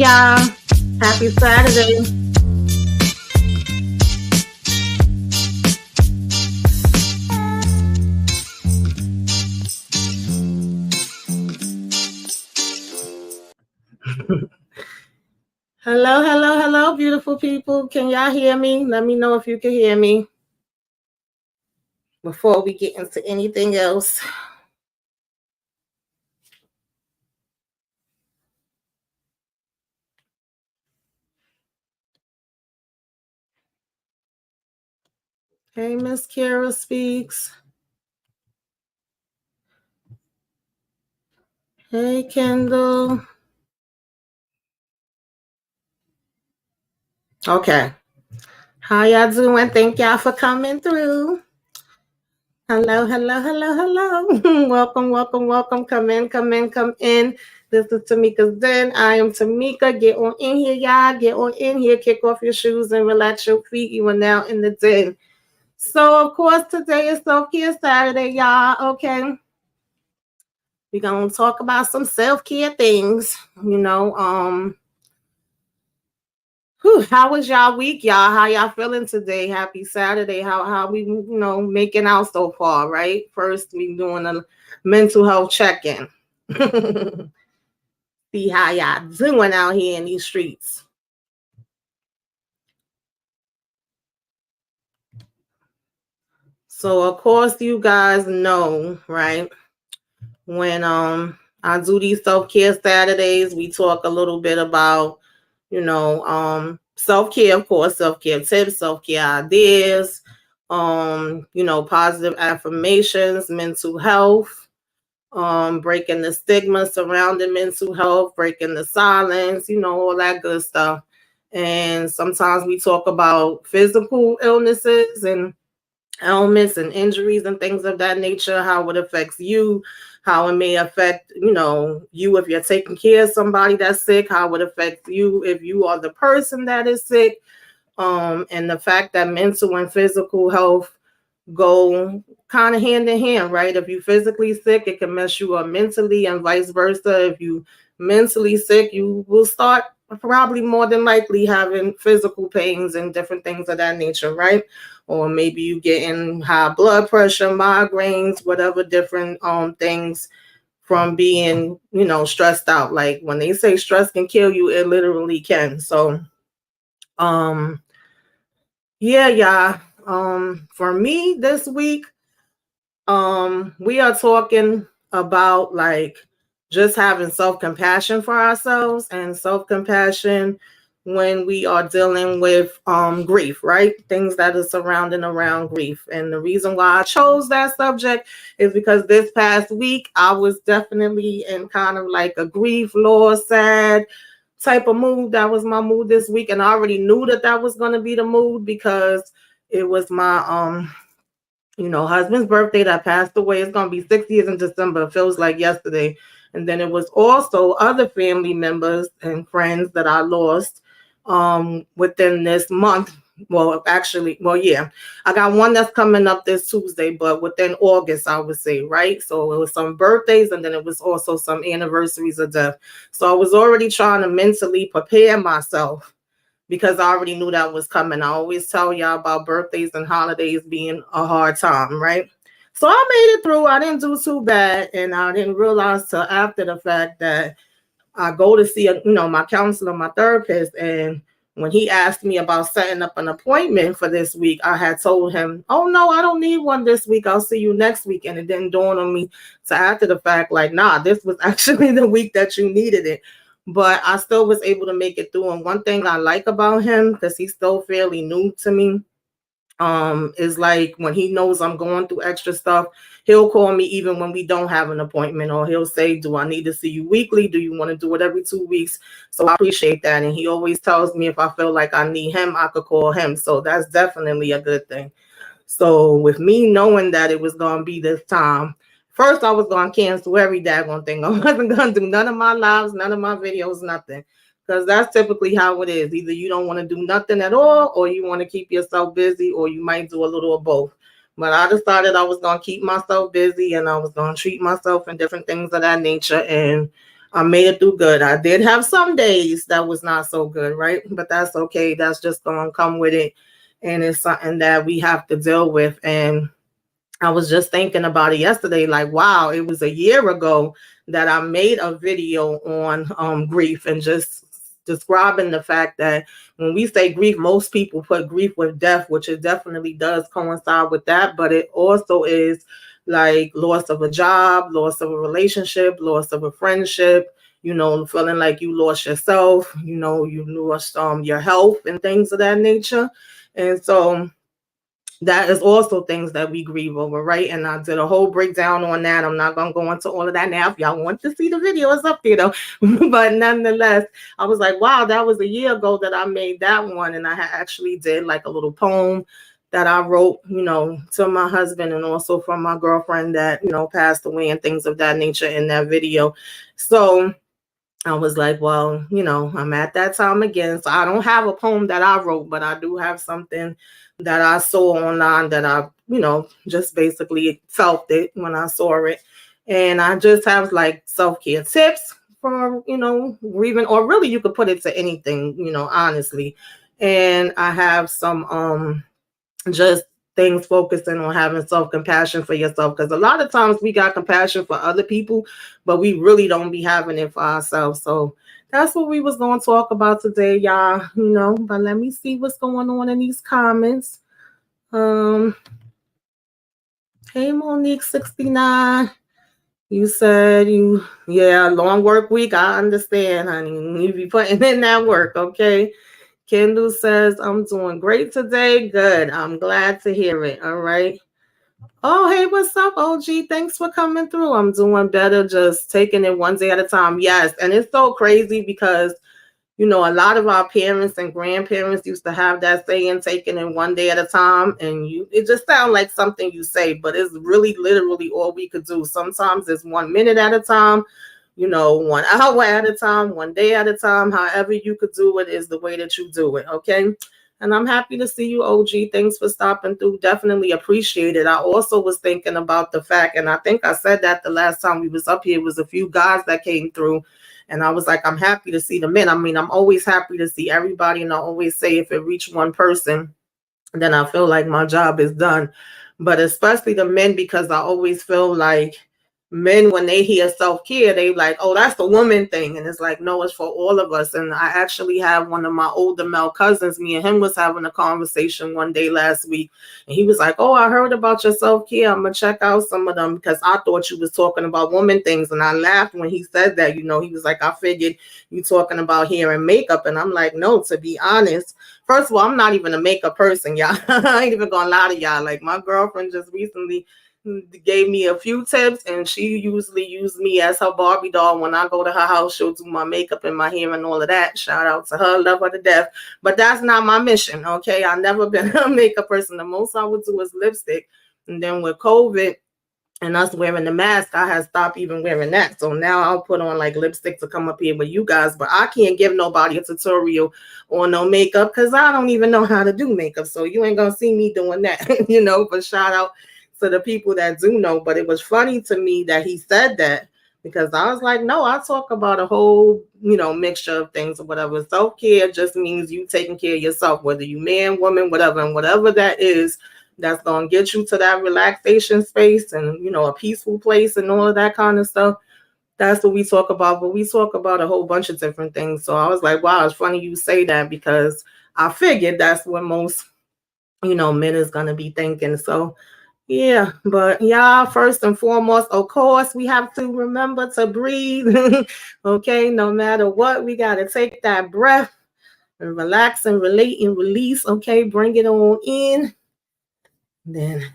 y'all. Happy Saturday. Hello, hello, hello, beautiful people. Can y'all hear me? Let me know if you can hear me before we get into anything else. Hey, Miss Kara speaks. Hey, Kendall. Okay. How y'all doing? Thank y'all for coming through. Hello, hello, hello, hello. Welcome, welcome, welcome. Come in, come in, come in. This is Tamika's Den. I am Tamika. Get on in here, y'all. Get on in here. Kick off your shoes and relax your feet. You are now in the den. So, of course, today is Self-Care Saturday, y'all. Okay. We're going to talk about some self-care things. How was y'all week, y'all? How y'all feeling today? Happy Saturday. How we, making out so far, right? First, we doing a mental health check-in. See how y'all doing out here in these streets. So, of course, you guys know, right? When I do these self-care Saturdays, we talk a little bit about, self-care, of course, self-care tips, self-care ideas, positive affirmations, mental health, breaking the stigma surrounding mental health, breaking the silence, all that good stuff. And sometimes we talk about physical illnesses and ailments and injuries and things of that nature, how it affects you, how it may affect, you if you're taking care of somebody that's sick, how it affects you if you are the person that is sick, and the fact that mental and physical health go kind of hand in hand, right? If you're physically sick, it can mess you up mentally, and vice versa. If you mentally sick, you will start probably more than likely having physical pains and different things of that nature, right? Or maybe you getting high blood pressure, migraines, whatever different things from being, stressed out. Like when they say stress can kill you, it literally can. So yeah. For me this week, we are talking about like just having self-compassion for ourselves and self-compassion when we are dealing with grief, right? Things that are surrounding around grief. And the reason why I chose that subject is because this past week I was definitely in kind of like a grief, loss, sad type of mood. That was my mood this week, and I already knew that was going to be the mood because it was my husband's birthday that passed away. It's going to be 6 years in December. It feels like yesterday. And then it was also other family members and friends that I lost within this month. I got one that's coming up this Tuesday, but within August, I would say, right? So it was some birthdays, and then it was also some anniversaries of death. So I was already trying to mentally prepare myself because I already knew that was coming. I always tell y'all about birthdays and holidays being a hard time, right? So I made it through. I didn't do too bad, and I didn't realize till after the fact that I go to see, my counselor, my therapist, and when he asked me about setting up an appointment for this week, I had told him, oh, no, I don't need one this week. I'll see you next week. And it didn't dawn on me till after the fact, like, nah, this was actually the week that you needed it. But I still was able to make it through. And one thing I like about him, because he's still fairly new to me, is like when he knows I'm going through extra stuff, he'll call me even when we don't have an appointment, or he'll say, do I need to see you weekly? Do you want to do it every 2 weeks? So I appreciate that. And he always tells me if I feel like I need him, I could call him. So that's definitely a good thing. So with me knowing that it was going to be this time, first I was going to cancel every daggone thing. I wasn't going to do none of my lives, none of my videos, nothing. Because that's typically how it is. Either you don't want to do nothing at all, or you want to keep yourself busy, or you might do a little of both. But I decided I was going to keep myself busy, and I was going to treat myself in different things of that nature. And I made it through good. I did have some days that was not so good, right? But that's okay. That's just gonna come with it. And it's something that we have to deal with. And I was just thinking about it yesterday, like, wow, it was a year ago that I made a video on grief and just describing the fact that when we say grief, most people put grief with death, which it definitely does coincide with that, but it also is like loss of a job, loss of a relationship, loss of a friendship, feeling like you lost yourself, you lost your health and things of that nature. And so that is also things that we grieve over, right? And I did a whole breakdown on that. I'm not going to go into all of that now. If y'all want to see the video, it's up there though. But nonetheless, I was like, wow, that was a year ago that I made that one. And I actually did like a little poem that I wrote, to my husband and also from my girlfriend that, passed away and things of that nature in that video. So I was like, well, I'm at that time again. So I don't have a poem that I wrote, but I do have something that I saw online that I, just basically felt it when I saw it. And I just have like self-care tips for, grieving, or really you could put it to anything, honestly. And I have some just things focusing on having self-compassion for yourself, because a lot of times we got compassion for other people, but we really don't be having it for ourselves. So that's what we was going to talk about today, y'all. But let me see what's going on in these comments. Hey, Monique 69, you said long work week. I understand, honey. You be putting in that work. Okay. Kendall says, I'm doing great today. Good. I'm glad to hear it. All right. Oh, hey, what's up, OG? Thanks for coming through. I'm doing better, just taking it one day at a time. Yes. And it's so crazy because, a lot of our parents and grandparents used to have that saying, taking it one day at a time. And it just sounds like something you say, but it's really literally all we could do. Sometimes it's 1 minute at a time, 1 hour at a time, 1 day at a time. However you could do it is the way that you do it. Okay. And I'm happy to see you, OG. Thanks for stopping through. Definitely appreciate it. I also was thinking about the fact, and I think I said that the last time we was up here, was a few guys that came through. And I was like, I'm happy to see the men. I mean, I'm always happy to see everybody. And I always say if it reached one person, then I feel like my job is done. But especially the men, because I always feel like men, when they hear self-care, they like, oh, that's the woman thing. And it's like, no, it's for all of us. And I actually have one of my older male cousins, me and him was having a conversation one day last week. And he was like, oh, I heard about your self-care. I'm going to check out some of them because I thought you was talking about woman things. And I laughed when he said that. He was like, I figured you talking about hair and makeup. And I'm like, no, to be honest, first of all, I'm not even a makeup person, y'all. I ain't even gonna lie to y'all. Like, my girlfriend just recently gave me a few tips, and she usually used me as her Barbie doll. When I go to her house, she'll do my makeup and my hair and all of that. Shout out to her, love her to death. But that's not my mission, okay? I've never been a makeup person. The most I would do is lipstick. And then with COVID and us wearing the mask, I had stopped even wearing that. So now I'll put on like lipstick to come up here with you guys. But I can't give nobody a tutorial on no makeup because I don't even know how to do makeup. So you ain't gonna see me doing that, But shout out to the people that do know. But it was funny to me that he said that, because I was like, no, I talk about a whole, mixture of things or whatever. Self-care just means you taking care of yourself, whether you man, woman, whatever, and whatever that is, that's going to get you to that relaxation space and, a peaceful place and all of that kind of stuff. That's what we talk about. But we talk about a whole bunch of different things. So I was like, wow, it's funny you say that, because I figured that's what most, men is going to be thinking. So yeah, but y'all, first and foremost, of course, we have to remember to breathe. Okay, no matter what, we got to take that breath and relax and relate and release. Okay, bring it on in. Then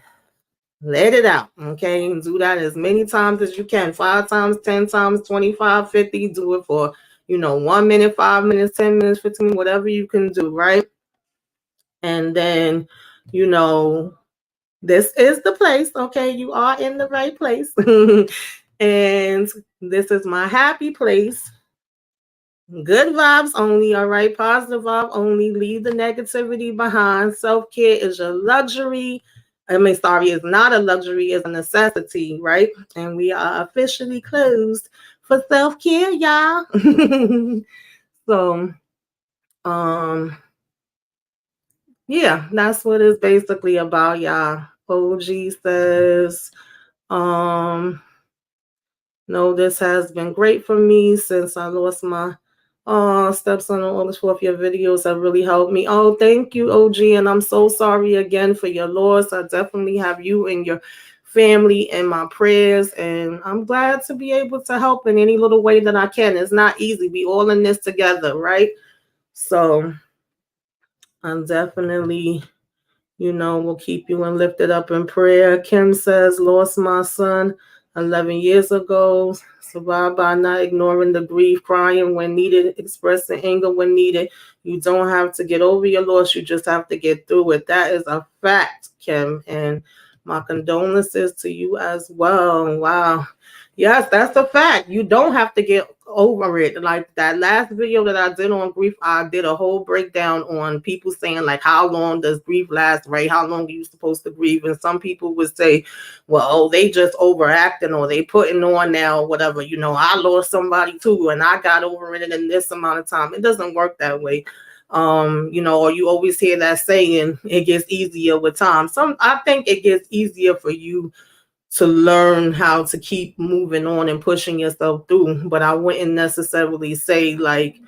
let it out. Okay, and do that as many times as you can. 5 times, 10 times, 25, 50. Do it for 1 minute, 5 minutes, 10 minutes, 15, whatever you can do, right? And then this is the place. Okay, you are in the right place. And this is my happy place. Good vibes only, all right? Positive vibe only. Leave the negativity behind. Self-care is a luxury. It's not a luxury, it's a necessity, right? And we are officially closed for self-care, y'all. So, um, yeah, that's what it's basically about, y'all. OG says, um, no, this has been great for me since I lost my stepson on August 4th. Your videos have really helped me. Oh, thank you, OG. And I'm so sorry again for your loss. I definitely have you and your family in my prayers. And I'm glad to be able to help in any little way that I can. It's not easy. We all in this together, right? So I'm definitely, we'll keep you and lifted up in prayer. Kim says, lost my son 11 years ago. Survived by not ignoring the grief, crying when needed, expressing anger when needed. You don't have to get over your loss. You just have to get through it. That is a fact, Kim. And my condolences to you as well. Wow. Yes, that's a fact. You don't have to get over it. Like that last video that I did on grief, I did a whole breakdown on people saying like, how long does grief last, right? How long are you supposed to grieve? And some people would say, well, oh, they just overacting or they putting on now, whatever. I lost somebody too and I got over it in this amount of time. It doesn't work that way. Or you always hear that saying, it gets easier with time. I think it gets easier for you to learn how to keep moving on and pushing yourself through. But I wouldn't necessarily say like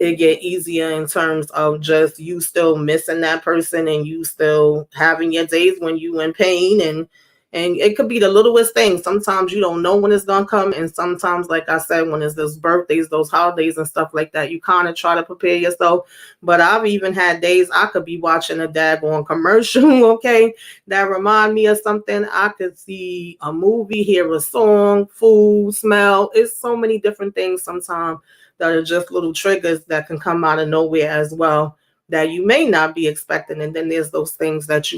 it get easier in terms of just you still missing that person and you still having your days when you in pain and it could be the littlest thing. Sometimes you don't know when it's gonna come, and sometimes, like I said, when it's those birthdays, those holidays and stuff like that, you kind of try to prepare yourself. But I've even had days I could be watching a daggone commercial, okay, that remind me of something. I could see a movie, hear a song, food, smell. It's so many different things sometimes that are just little triggers that can come out of nowhere as well that you may not be expecting. And then there's those things that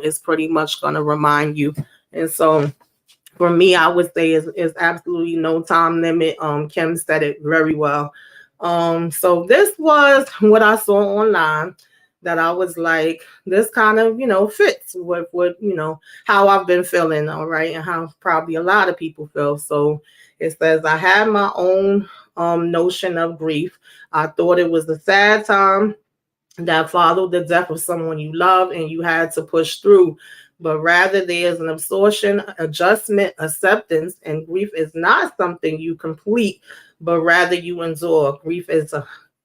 is pretty much going to remind you. And so for me, I would say is absolutely no time limit. Kim said it very well. So this was what I saw online that I was like, this kind of, fits with what, how I've been feeling, all right, and how probably a lot of people feel. So it says, I had my own notion of grief. I thought it was a sad time that followed the death of someone you love and you had to push through. But rather, there's an absorption, adjustment, acceptance, and grief is not something you complete, but rather you endure. Grief is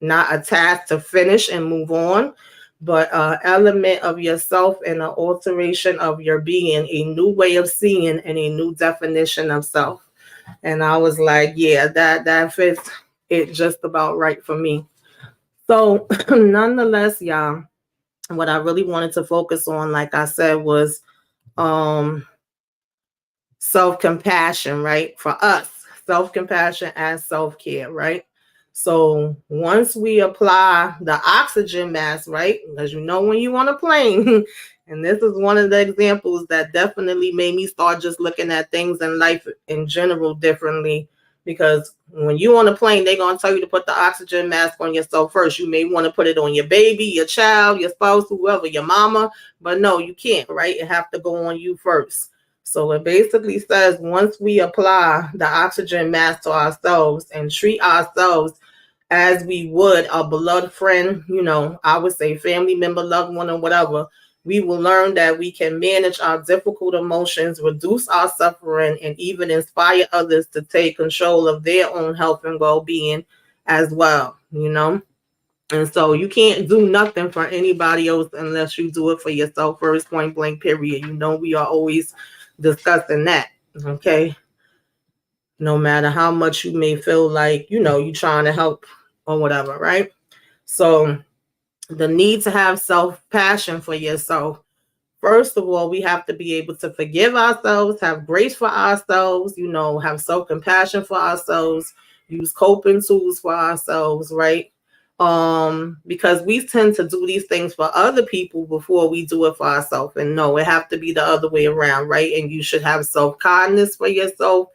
not a task to finish and move on, but an element of yourself and an alteration of your being, a new way of seeing and a new definition of self. And I was like, yeah, that fits it just about right for me. So, nonetheless, y'all, what I really wanted to focus on, like I said, was um self-compassion, right? For us, self-compassion and self-care, right? So once we apply the oxygen mask, right? Because when you on a plane, and this is one of the examples that definitely made me start just looking at things in life in general differently. Because when you on a plane, they're gonna tell you to put the oxygen mask on yourself first. You may want to put it on your baby, your child, your spouse, whoever, your mama, but no, you can't, right? It have to go on you first. So it basically says once we apply the oxygen mask to ourselves and treat ourselves as we would a beloved friend, I would say family member, loved one, or whatever, we will learn that we can manage our difficult emotions, reduce our suffering, and even inspire others to take control of their own health and well-being as well. And so you can't do nothing for anybody else unless you do it for yourself first, point blank, period. We are always discussing that. Okay. No matter how much you may feel like, you're trying to help or whatever, right? So the need to have self-passion for yourself. First of all, we have to be able to forgive ourselves, have grace for ourselves, have self-compassion for ourselves, use coping tools for ourselves, right? Because we tend to do these things for other people before we do it for ourselves. And no, it have to be the other way around, right? And you should have self-kindness for yourself,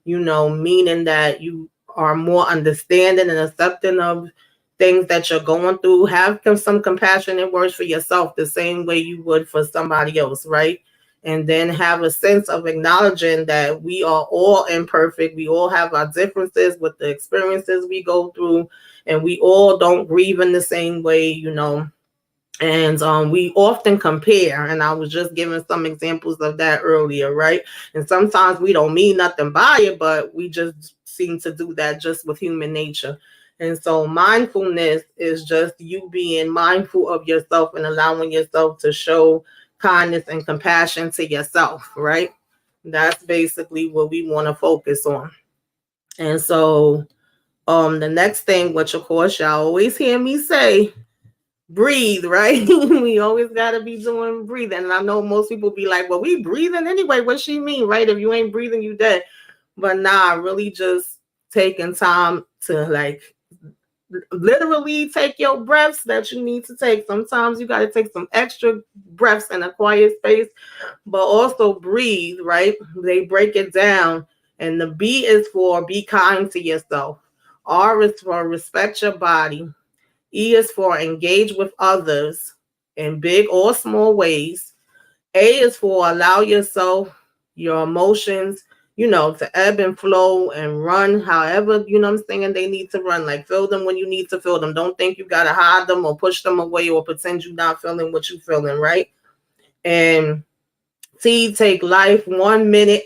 meaning that you are more understanding and accepting of things that you're going through. Have some compassionate words for yourself the same way you would for somebody else, right? and then have a sense of acknowledging that we are all imperfect. We all have our differences with the experiences we go through, and we all don't grieve in the same way, and we often compare, and I was just giving some examples of that earlier, right? And sometimes we don't mean nothing by it, but we just seem to do that just with human nature. And so mindfulness is just you being mindful of yourself and allowing yourself to show kindness and compassion to yourself, right? That's basically what we want to focus on. And so the next thing, which of course y'all always hear me say, breathe, right? We always got to be doing breathing. And I know most people be like, well, we breathing anyway. What she mean, right? If you ain't breathing, you dead. But nah, really just taking time to like literally take your breaths that you need to take. Sometimes you got to take some extra breaths in a quiet space, but also breathe, right? They break it down. And the B is for be kind to yourself. R is for respect your body. E is for engage with others in big or small ways. A is for allow yourself, your emotions, to ebb and flow and run however, I'm saying, they need to run. Like feel them when you need to feel them. Don't think you got to hide them or push them away or pretend you're not feeling what you're feeling, right? And T, take life 1 minute,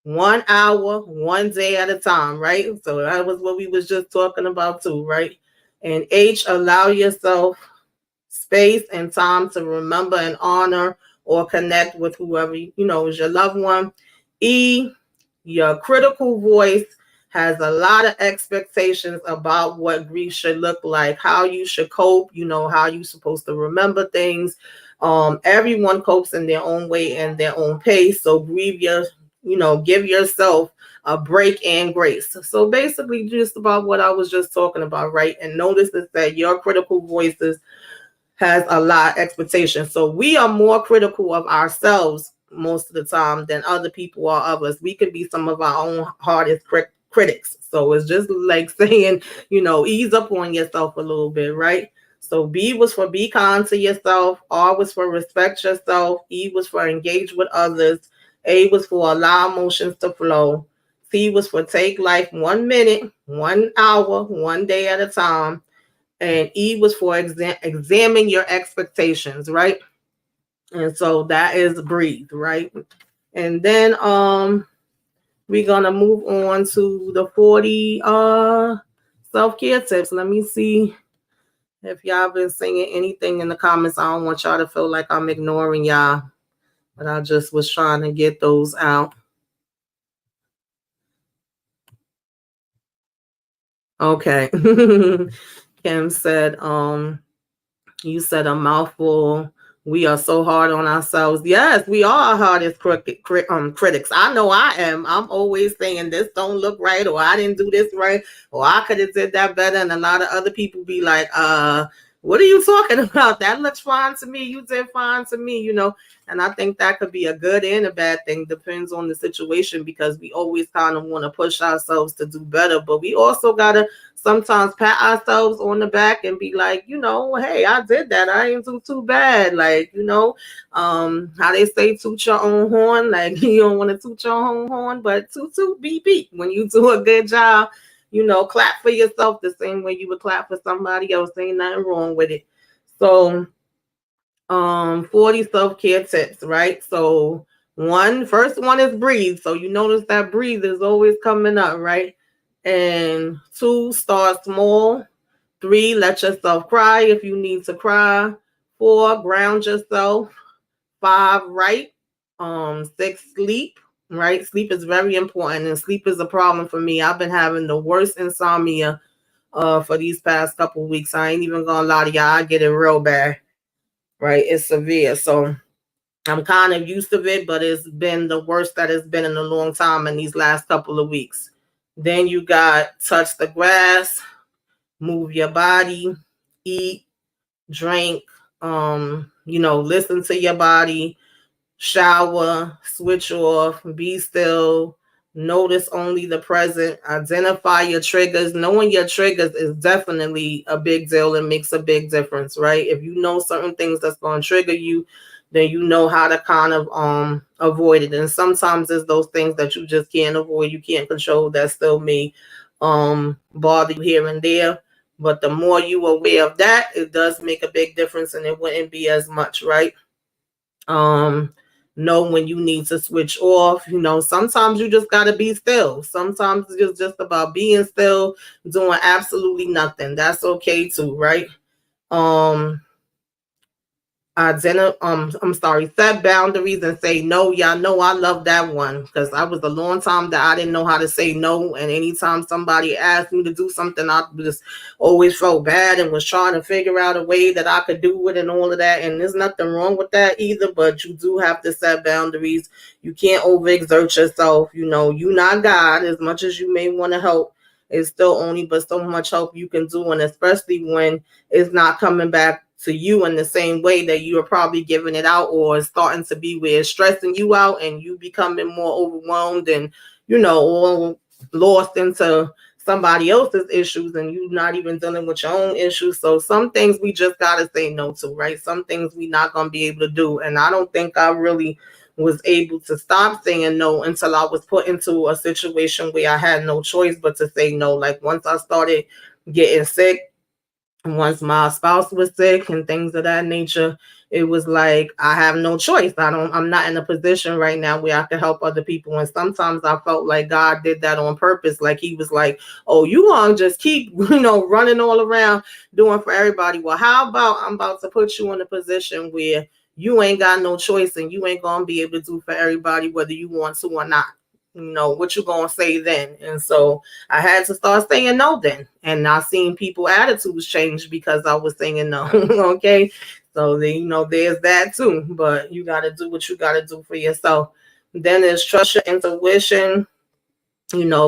1 hour, 1 day at a time, right? So that was what we was just talking about too, right? And H, allow yourself space and time to remember and honor or connect with whoever, is your loved one. E, your critical voice has a lot of expectations about what grief should look like, how you should cope, how you're supposed to remember things. Everyone copes in their own way and their own pace. So give yourself a break and grace. So basically just about what I was just talking about, right? And notice that your critical voices has a lot of expectations. So we are more critical of ourselves most of the time than other people are of us. We can be some of our own hardest critics. So it's just like saying, ease up on yourself a little bit, right? So B was for be kind to yourself. R was for respect yourself. E was for engage with others. A was for allow emotions to flow. C was for take life 1 minute, 1 hour, 1 day at a time. And E was for examine your expectations, right? And so that is breathe, right? And then we're gonna move on to the 40 self-care tips. Let me see if y'all been saying anything in the comments. I don't want y'all to feel like I'm ignoring y'all, but I just was trying to get those out. Okay. Kim said, you said a mouthful. We are so hard on ourselves. Yes, we are our hardest critics. I know I am. I'm always saying this don't look right, or I didn't do this right, or I could have did that better. And a lot of other people be like, what are you talking about? That looks fine to me. You did fine to me, And I think that could be a good and a bad thing. Depends on the situation, because we always kind of want to push ourselves to do better. But we also got to sometimes pat ourselves on the back and be like, hey, I did that. I ain't do too bad. Like, how they say, toot your own horn. Like, you don't want to toot your own horn, but toot, toot, beep, beep. When you do a good job, clap for yourself the same way you would clap for somebody else. Ain't nothing wrong with it. So 40 self-care tips, right? So first one is breathe. So you notice that breathe is always coming up, right? And 2, start small. 3, let yourself cry if you need to cry. 4, ground yourself. 5, write. 6, sleep. Right? Sleep is very important, and sleep is a problem for me. I've been having the worst insomnia for these past couple weeks. I ain't even gonna lie to y'all. I get it real bad. Right? It's severe. So I'm kind of used to it, but it's been the worst that it's been in a long time in these last couple of weeks. Then you got touch the grass, move your body, eat, drink, listen to your body, shower, switch off, be still, notice only the present, identify your triggers. Knowing your triggers is definitely a big deal and makes a big difference, right? If you know certain things that's going to trigger you, then you know how to kind of avoid it. And sometimes it's those things that you just can't avoid, you can't control, that still may bother you here and there. But the more you are aware of that, it does make a big difference, and it wouldn't be as much, right? um know when you need to switch off. Sometimes you just got to be still. Sometimes it's just about being still, doing absolutely nothing. That's okay too, right? um I'm sorry, set boundaries and say no. Y'all know I love that one, because I was a long time that I didn't know how to say no. And anytime somebody asked me to do something, I just always felt bad and was trying to figure out a way that I could do it and all of that. And there's nothing wrong with that either, but you do have to set boundaries. You can't overexert yourself. You're not God. As much as you may want to help, it's still only but so much help you can do. And especially when it's not coming back to you in the same way that you are probably giving it out, or starting to be where it's stressing you out and you becoming more overwhelmed and all lost into somebody else's issues, and you not even dealing with your own issues. So some things we just gotta say no to, right? Some things we not gonna be able to do. And I don't think I really was able to stop saying no until I was put into a situation where I had no choice but to say no. Like once I started getting sick, once my spouse was sick and things of that nature, it was like I have no choice. I'm not in a position right now where I can help other people. And sometimes I felt like God did that on purpose. Like he was like, oh, you gonna just keep running all around doing for everybody. Well, how about I'm about to put you in a position where you ain't got no choice, and you ain't gonna be able to do for everybody whether you want to or not. What you gonna say then? And so I had to start saying no then. And I seen people attitudes change because I was saying no. Okay. So then, there's that too. But you gotta do what you gotta do for yourself. Then there's trust your intuition,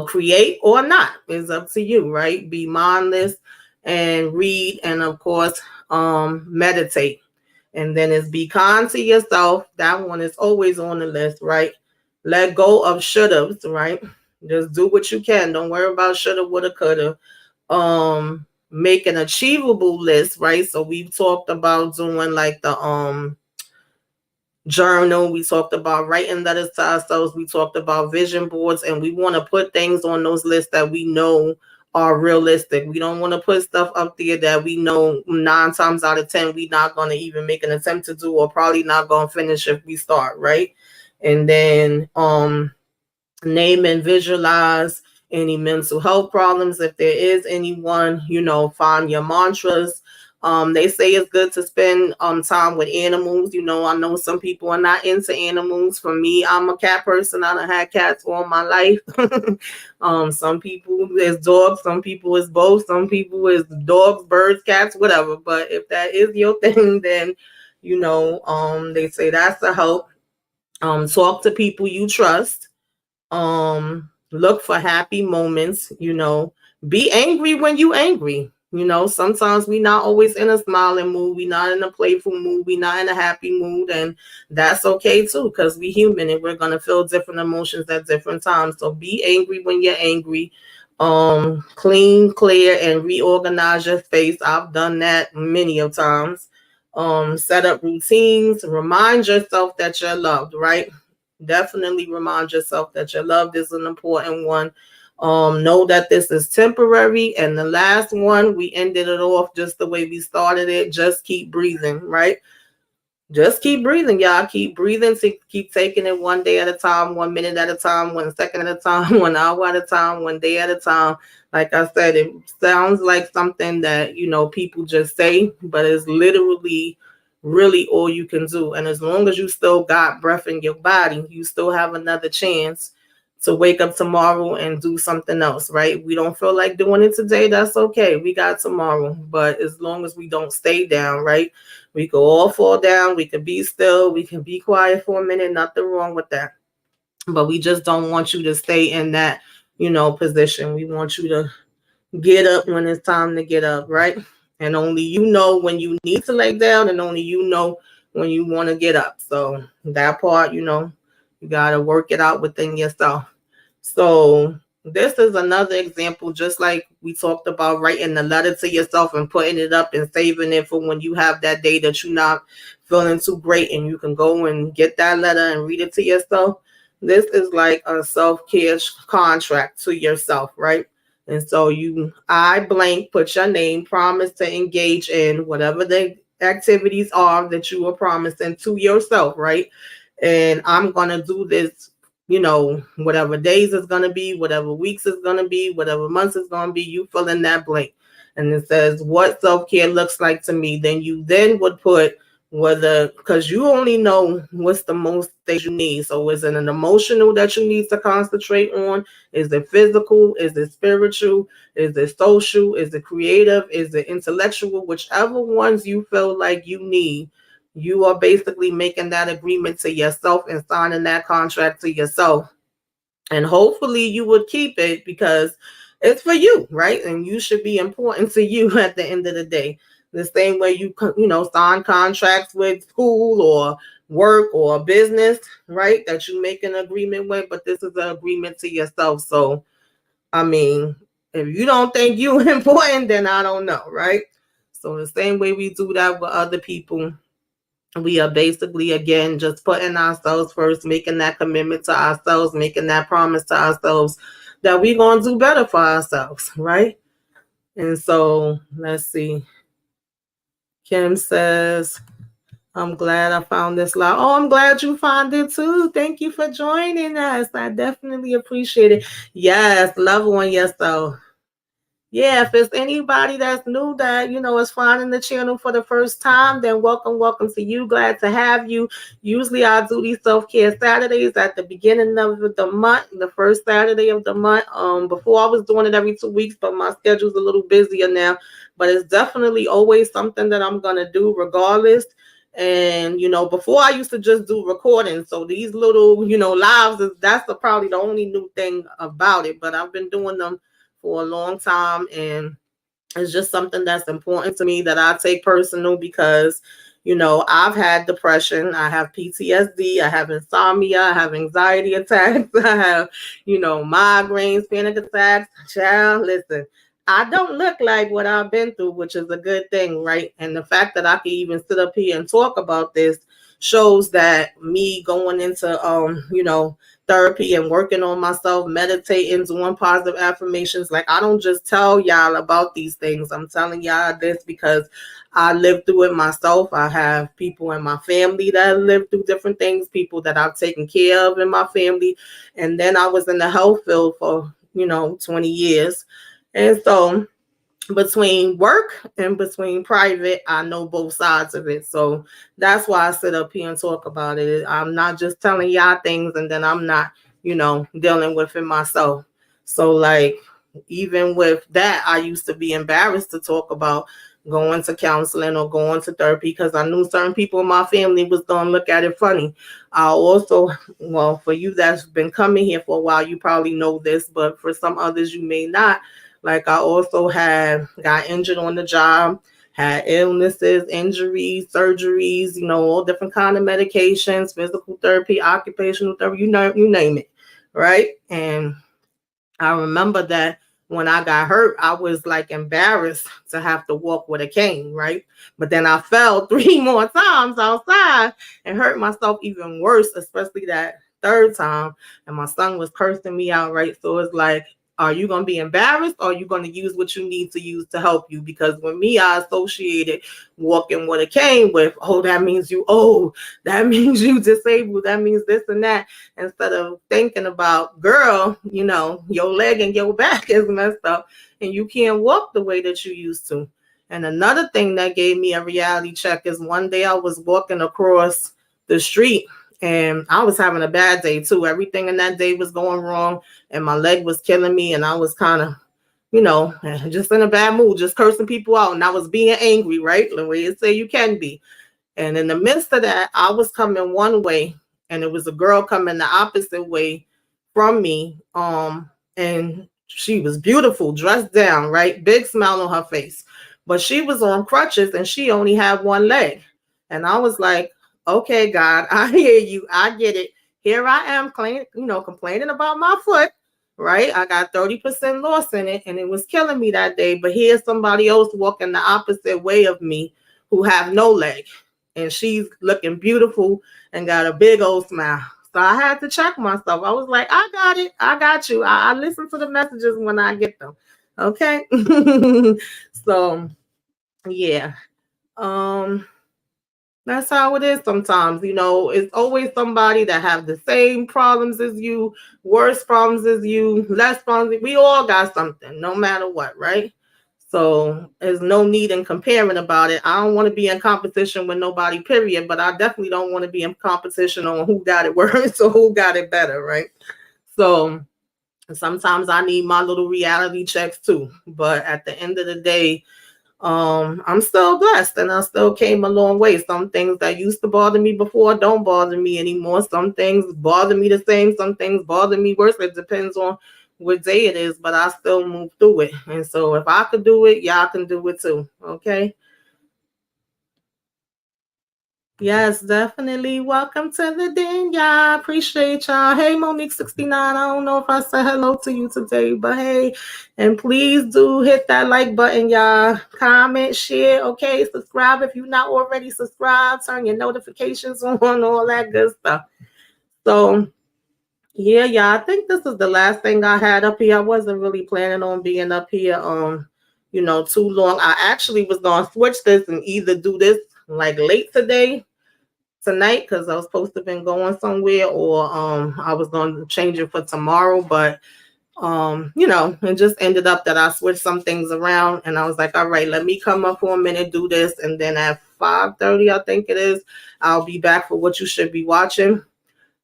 create or not. It's up to you, right? Be mindless and read, and of course, meditate. And then it's be kind to yourself. That one is always on the list, right? Let go of shoulda, right? Just do what you can. Don't worry about shoulda, woulda, coulda. Make an achievable list, right? So we've talked about doing like the journal. We talked about writing letters to ourselves. We talked about vision boards, and we want to put things on those lists that we know are realistic. We don't want to put stuff up there that we know 9 times out of 10 we're not going to even make an attempt to do, or probably not going to finish if we start, right? And then name and visualize any mental health problems if there is anyone. Find your mantras. They say it's good to spend time with animals. I know some people are not into animals. For me, I'm a cat person. I done had cats all my life. Some people is dogs, some people is both, some people is dogs, birds, cats, whatever. But if that is your thing, then they say that's a help. Talk to people you trust. Look for happy moments. Be angry when you angry. Sometimes we not always in a smiling mood, we not in a playful mood, we not in a happy mood, and that's okay too, because we human and we're gonna feel different emotions at different times. So be angry when you're angry. Clean, clear, and reorganize your space. I've done that many of times. Set up routines. Remind yourself that you're loved, right? Definitely remind yourself that your love is an important one. Know that this is temporary. And the last one, we ended it off just the way we started it. Just keep breathing, right? Just keep breathing, y'all. Keep breathing. Keep taking it one day at a time, 1 minute at a time, 1 second at a time, 1 hour at a time, 1 day at a time. Like I said, it sounds like something that, people just say, but it's literally really all you can do. And as long as you still got breath in your body, you still have another chance to wake up tomorrow and do something else, right? We don't feel like doing it today. That's okay. We got tomorrow. But as long as we don't stay down, right? We could all fall down. We could be still. We can be quiet for a minute. Nothing wrong with that. But we just don't want you to stay in that, position. We want you to get up when it's time to get up, right? And only you know when you need to lay down, and only you know when you want to get up. So that part, you got to work it out within yourself. So this is another example, just like we talked about writing the letter to yourself and putting it up and saving it for when you have that day that you're not feeling too great and you can go and get that letter and read it to yourself. This is like a self-care contract to yourself, right? And so I blank, put your name, promise to engage in whatever the activities are that you are promising to yourself, right? And I'm going to do this, whatever days it's going to be, whatever weeks it's going to be, whatever months it's going to be, you fill in that blank. And it says what self-care looks like to me. Then you would put whether, because you only know what's the most things you need. So is it an emotional that you need to concentrate on? Is it physical? Is it spiritual? Is it social? Is it creative? Is it intellectual? Whichever ones you feel like you need, you are basically making that agreement to yourself and signing that contract to yourself. And hopefully you would keep it because it's for you, right? And you should be important to you at the end of the day. The same way you sign contracts with school or work or business, right? That you make an agreement with, but this is an agreement to yourself. So, I mean, if you don't think you important, then I don't know, right? So the same way we do that with other people, we are basically, again, just putting ourselves first, making that commitment to ourselves, making that promise to ourselves that we're going to do better for ourselves, right? And so let's see. Kim says, I'm glad I found this live. Oh, I'm glad you found it too. Thank you for joining us. I definitely appreciate it. Yes, love on yourself. Yeah, if it's anybody that's new that, is finding the channel for the first time, then welcome to you. Glad to have you. Usually I do these self-care Saturdays at the beginning of the month, the first Saturday of the month. Before I was doing it every 2 weeks, but my schedule's a little busier now. But it's definitely always something that I'm gonna do regardless. And before I used to just do recordings. So these little, lives that's probably the only new thing about it. But I've been doing them for a long time, and it's just something that's important to me that I take personal because I've had depression, I have PTSD, I have insomnia, I have anxiety attacks, I have migraines, panic attacks. Child, listen, I don't look like what I've been through, which is a good thing, right? And the fact that I can even sit up here and talk about this shows that me going into therapy and working on myself, meditating, doing positive affirmations. Like, I don't just tell y'all about these things. I'm telling y'all this because I lived through it myself. I have people in my family that live through different things, people that I've taken care of in my family. And then I was in the health field for, 20 years. And so between work and between private, I know both sides of it. So that's why I sit up here and talk about it. I'm not just telling y'all things and then I'm not, dealing with it myself. So like, even with that, I used to be embarrassed to talk about going to counseling or going to therapy because I knew certain people in my family was going to look at it funny. I also, well, for you that's been coming here for a while, you probably know this, but for some others, you may not. Like, I also got injured on the job, had illnesses, injuries, surgeries, all different kind of medications, physical therapy, occupational therapy, you name it, right? And I remember that when I got hurt, I was like embarrassed to have to walk with a cane, right? But then I fell 3 more times outside and hurt myself even worse, especially that third time. And my son was cursing me out, right? So it's like, are you going to be embarrassed or are you going to use what you need to use to help you? Because with me, I associated walking with a cane with, that means you old. That means you disabled. That means this and that. Instead of thinking about, girl, your leg and your back is messed up and you can't walk the way that you used to. And another thing that gave me a reality check is one day I was walking across the street and I was having a bad day too. Everything in that day was going wrong and my leg was killing me. And I was kind of, just in a bad mood, just cursing people out. And I was being angry, right? The way you say you can be. And in the midst of that, I was coming one way and it was a girl coming the opposite way from me. And she was beautiful, dressed down, right? Big smile on her face. But she was on crutches and she only had one leg. And I was like, okay, God, I hear you. I get it. Here I am complaining about my foot, right? I got 30% loss in it and it was killing me that day. But here's somebody else walking the opposite way of me who have no leg. And she's looking beautiful and got a big old smile. So I had to check myself. I was like, I got it. I got you. I listen to the messages when I get them. Okay. So yeah. Um that's how it is sometimes. It's always somebody that have the same problems as you, worse problems as you, less problems. We all got something, no matter what, right? So there's no need in comparing about it. I don't want to be in competition with nobody, period. But I definitely don't want to be in competition on who got it worse or who got it better, right? So sometimes I need my little reality checks too. But at the end of the day, I'm still blessed and I still came a long way. Some things that used to bother me before don't bother me anymore. Some things bother me the same, some things bother me worse. It depends on what day it is, but I still move through it. And so if I could do it, y'all can do it too. Okay. Yes, definitely. Welcome to the den, y'all. Appreciate y'all. Hey, Monique69. I don't know if I said hello to you today, but hey, and please do hit that like button, y'all. Comment, share, okay? Subscribe if you're not already subscribed. Turn your notifications on, all that good stuff. So, yeah, y'all. I think this is the last thing I had up here. I wasn't really planning on being up here, too long. I actually was gonna switch this and either do this like late tonight because I was supposed to have been going somewhere, or I was going to change it for tomorrow, but it just ended up that I switched some things around and I was like, all right, let me come up for a minute, do this, and then at 5:30, I think it is, I'll be back for what you should be watching.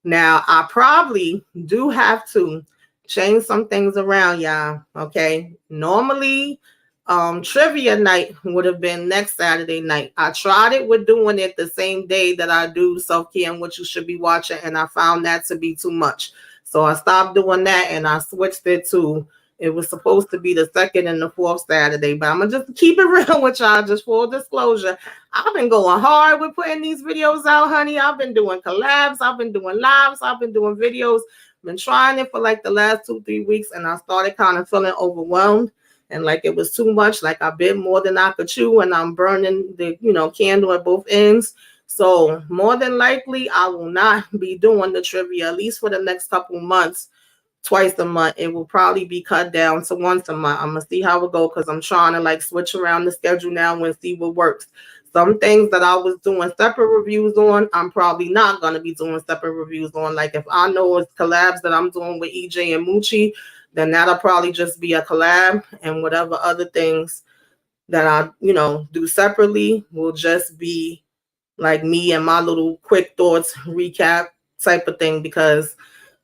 Now, I probably do have to change some things around, y'all. Okay. Normally, trivia night would have been next Saturday night. I tried it with doing it the same day that I do self-care and what you should be watching, and I found that to be too much. So I stopped doing that and I switched it to, it was supposed to be the second and the fourth Saturday, but I'm gonna just keep it real with y'all, just full disclosure. I've been going hard with putting these videos out, honey. I've been doing collabs, I've been doing lives, I've been doing videos, been trying it for like the last 2-3 weeks, and I started kind of feeling overwhelmed and like it was too much, like I bit more than I could chew, and I'm burning the candle at both ends. So more than likely I will not be doing the trivia, at least for the next couple months, twice a month. It will probably be cut down to once a month. I'm gonna see how it goes because I'm trying to like switch around the schedule now and see what works. Some things that I was doing separate reviews on, I'm probably not gonna be doing separate reviews on. Like if I know it's collabs that I'm doing with EJ and Moochie, then that'll probably just be a collab, and whatever other things that I do separately will just be like me and my little quick thoughts recap type of thing, because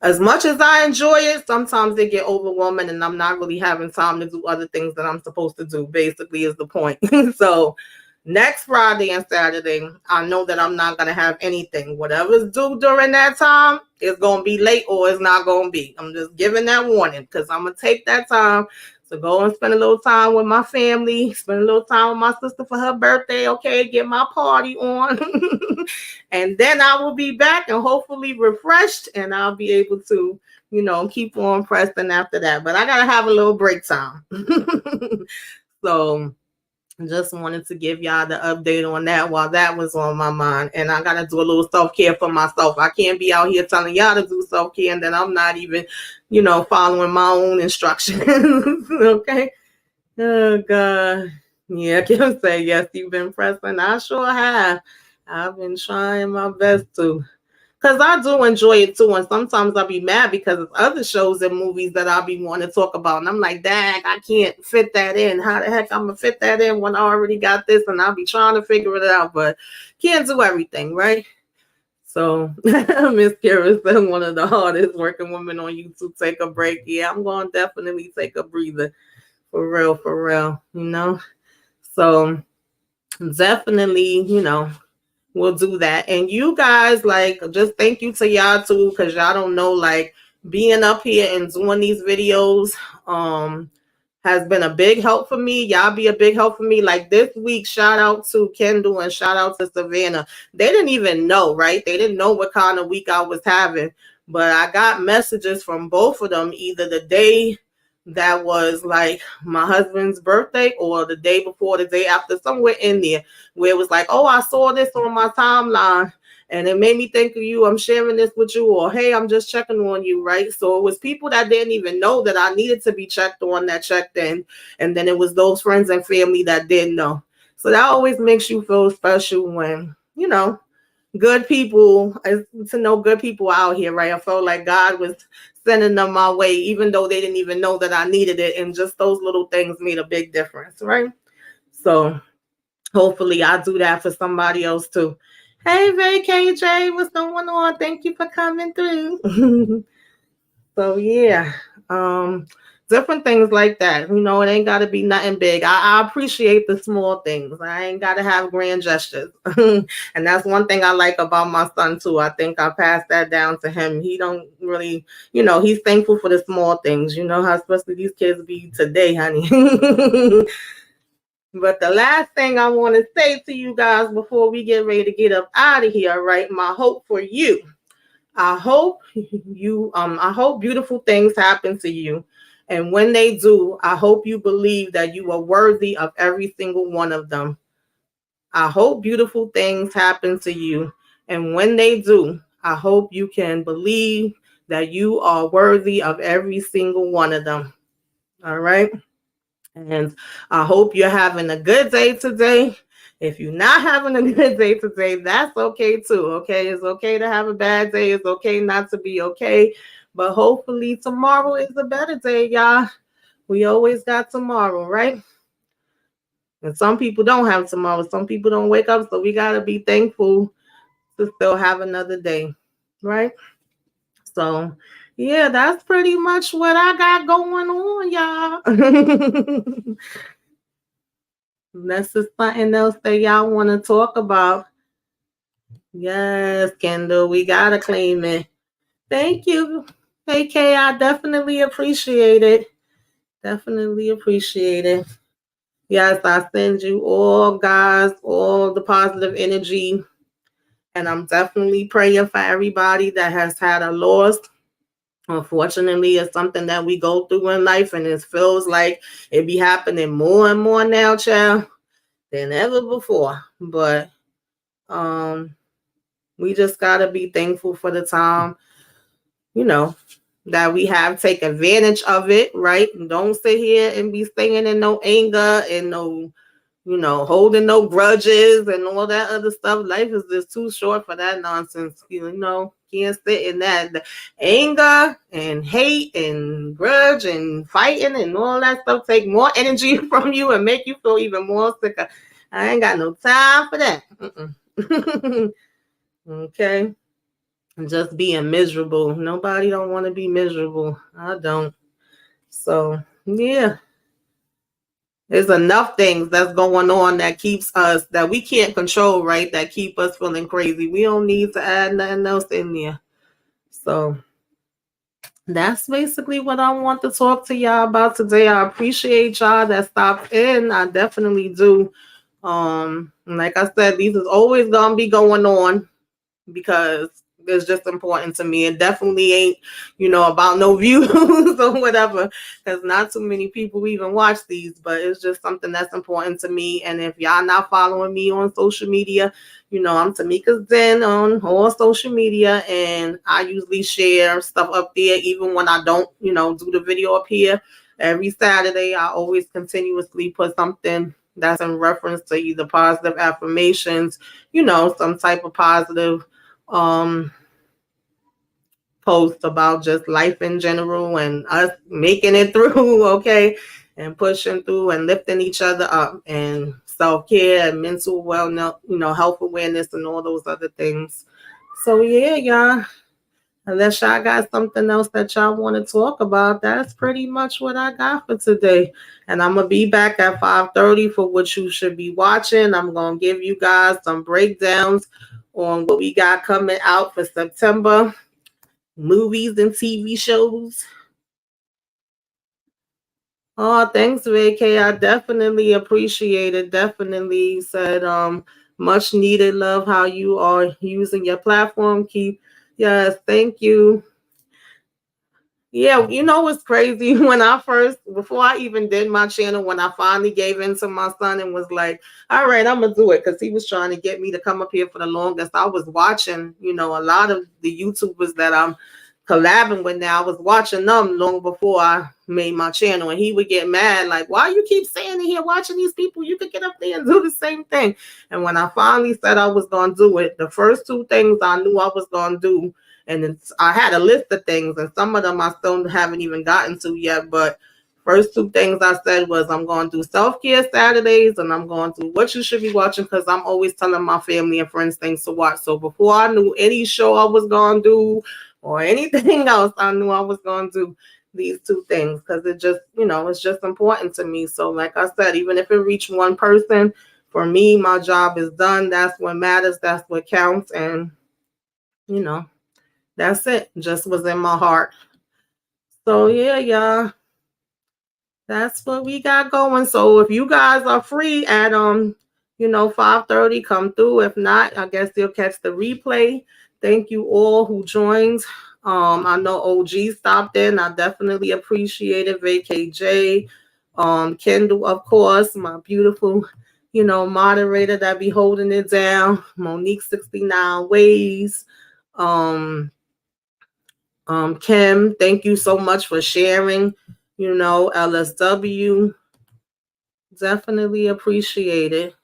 as much as I enjoy it, sometimes they get overwhelming and I'm not really having time to do other things that I'm supposed to do, basically, is the point. So next Friday and Saturday, I know that I'm not going to have anything. Whatever's due during that time is going to be late or it's not going to be. I'm just giving that warning because I'm going to take that time to go and spend a little time with my family, spend a little time with my sister for her birthday, okay, get my party on. And then I will be back and hopefully refreshed, and I'll be able to, keep on pressing after that. But I got to have a little break time. So just wanted to give y'all the update on that while that was on my mind. And I got to do a little self-care for myself. I can't be out here telling y'all to do self-care and then I'm not even, following my own instructions. Okay. Oh, God. Yeah, I can say, yes, you've been pressing. I sure have. I've been trying my best to. Because I do enjoy it too. And sometimes I'll be mad because it's other shows and movies that I'll be wanting to talk about. And I'm like, dang, I can't fit that in. How the heck I'm going to fit that in when I already got this? And I'll be trying to figure it out, but can't do everything, right? So Miss Kara said one of the hardest working women on YouTube. Take a break. Yeah, I'm going to definitely take a breather. For real, So definitely, we'll do that. And you guys, like, just thank you to y'all too, because y'all don't know, like, being up here and doing these videos has been a big help for me. Y'all be a big help for me. Like this week, shout out to Kendall and shout out to Savannah. They didn't even know, right? They didn't know what kind of week I was having. But I got messages from both of them either the day that was like my husband's birthday or the day before, the day after, somewhere in there, where it was like, oh, I saw this on my timeline and it made me think of you. I'm sharing this with you, or hey, I'm just checking on you, right? So it was people that didn't even know that I needed to be checked on that checked in. And then it was those friends and family that didn't know. So that always makes you feel special when, good people, to know good people out here, right? I felt like God was sending them my way, even though they didn't even know that I needed it. And just those little things made a big difference, right? So hopefully I'll do that for somebody else too. Hey, VKJ, what's going on? Thank you for coming through. So yeah, um, different things like that. It ain't got to be nothing big. I appreciate the small things. I ain't got to have grand gestures, and that's one thing I like about my son too. I think I passed that down to him. He don't really, he's thankful for the small things. You know how especially these kids be today, honey. But the last thing I want to say to you guys before we get ready to get up out of here, right? My hope for you. I hope beautiful things happen to you. And when they do, I hope you believe that you are worthy of every single one of them. I hope beautiful things happen to you. And when they do, I hope you can believe that you are worthy of every single one of them. All right. And I hope you're having a good day today. If you're not having a good day today, that's okay too. Okay. It's okay to have a bad day. It's okay not to be okay. But hopefully tomorrow is a better day, y'all. We always got tomorrow, right? And some people don't have tomorrow. Some people don't wake up. So we got to be thankful to still have another day, right? So, yeah, that's pretty much what I got going on, y'all. Unless it's something else that y'all want to talk about. Yes, Kendall, we got to claim it. Thank you. AK, I definitely appreciate it. Definitely appreciate it. Yes, I send you all, guys, all the positive energy. And I'm definitely praying for everybody that has had a loss. Unfortunately, it's something that we go through in life, and it feels like it be happening more and more now, child, than ever before. But we just gotta be thankful for the time, that we have. Take advantage of it, right? Don't sit here and be staying in no anger and no, holding no grudges and all that other stuff. Life is just too short for that nonsense. Can't sit in that the anger and hate and grudge and fighting and all that stuff. Take more energy from you and make you feel even more sicker. I ain't got no time for that. Okay. Just being miserable. Nobody don't want to be miserable. I don't. So yeah. There's enough things that's going on that keeps us, that we can't control, right? That keep us feeling crazy. We don't need to add nothing else in there. So that's basically what I want to talk to y'all about today. I appreciate y'all that stopped in. I definitely do. Like I said, these is always gonna be going on because it's just important to me. It definitely ain't, about no views or whatever, because not too many people even watch these, but it's just something that's important to me. And if y'all not following me on social media, I'm Tamika's Den on all social media, and I usually share stuff up there even when I don't, do the video up here. Every Saturday, I always continuously put something that's in reference to either positive affirmations, some type of positive post about just life in general and us making it through, okay, and pushing through and lifting each other up, and self-care and mental wellness, health awareness and all those other things. So yeah, y'all, unless y'all got something else that y'all want to talk about, that's pretty much what I got for today. And I'm gonna be back at 5:30 for what you should be watching. I'm gonna give you guys some breakdowns on what we got coming out for September, movies and TV shows. Oh, thanks, VK. I definitely appreciate it. Definitely said much needed. Love how you are using your platform. Yes, thank you. Yeah, you know what's crazy? Before I even did my channel, when I finally gave in to my son and was like, all right, I'm gonna do it, because he was trying to get me to come up here for the longest. I was watching, a lot of the YouTubers that I'm collabing with now. I was watching them long before I made my channel, and he would get mad, like, why you keep saying it here watching these people? You could get up there and do the same thing. And when I finally said I was gonna do it, the first two things I knew I was gonna do, and I had a list of things, and some of them I still haven't even gotten to yet. But first two things I said was I'm going to do self-care Saturdays, and I'm going to what you should be watching, because I'm always telling my family and friends things to watch. So before I knew any show I was going to do or anything else, I knew I was going to do these two things, because it just, it's just important to me. So like I said, even if it reached one person, for me, my job is done. That's what matters. That's what counts. And, you know, that's it. Just was in my heart. So yeah, y'all. That's what we got going. So if you guys are free at 5:30, come through. If not, I guess you'll catch the replay. Thank you all who joined. I know OG stopped in. I definitely appreciate it. VKJ, Kendall, of course, my beautiful, moderator that be holding it down. Monique 69 Ways. Kim, thank you so much for sharing. LSW, definitely appreciate it.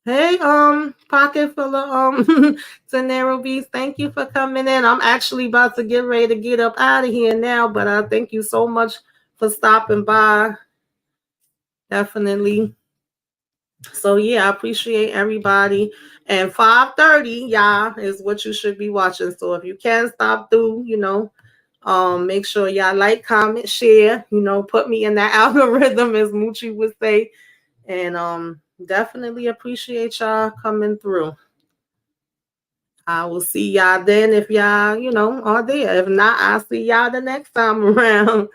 Hey, Pocket full of Zanero Beast, thank you for coming in. I'm actually about to get ready to get up out of here now, but I thank you so much for stopping by. Definitely. So yeah, I appreciate everybody. And 5:30, y'all, is what you should be watching. So if you can stop through, make sure y'all like, comment, share, put me in that algorithm, as Moochie would say. And definitely appreciate y'all coming through. I will see y'all then if y'all, are there. If not, I'll see y'all the next time around.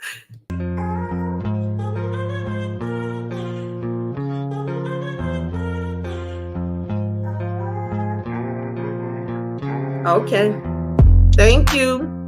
Okay. Thank you.